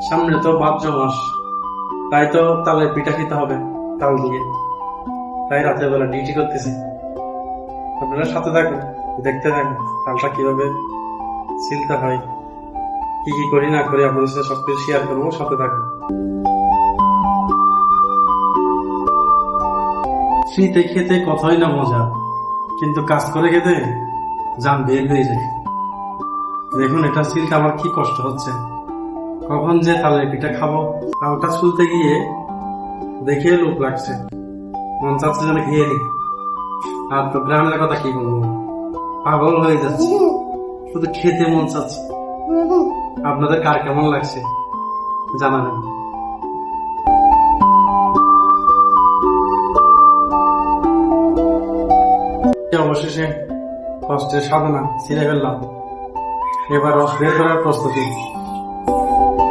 সামনে তো ভাদ্র মাস, তাই তো তালের পিঠা খেতে হবে তাল দিয়ে। তাই রাতের বেলা ডিউটি করতেছি। আপনারা সাথে থাকুন, দেখতে থাকুন তালটা কিভাবে ছিলতে হয়, কি কি করি না করি আপনাদের সাথে সবকিছু শেয়ার করবো। সাথে থাকুন। ফ্রিতে খেতে কতই না মজা, কিন্তু কাজ করে খেতে জান বের হয়ে যায়। দেখুন এটা ছিলতে আমার কি কষ্ট হচ্ছে। কখন যে তালের পিঠা খাবো, তালটা ছুলতে গিয়ে দেখে লোক লাগছে, মন চাচ্ছে যেন খেয়ে নি। আর তো গ্রামের কথা কি বলবো, পাগল হয়ে যাচ্ছে, শুধু খেতে মন চাচ্ছে। আপনাদের কার কেমন লাগছে জানাবেন। অবশেষে কষ্টের সাধনা ছিঁড়ে ফেললাম, এবার রস বের করার প্রস্তুতি।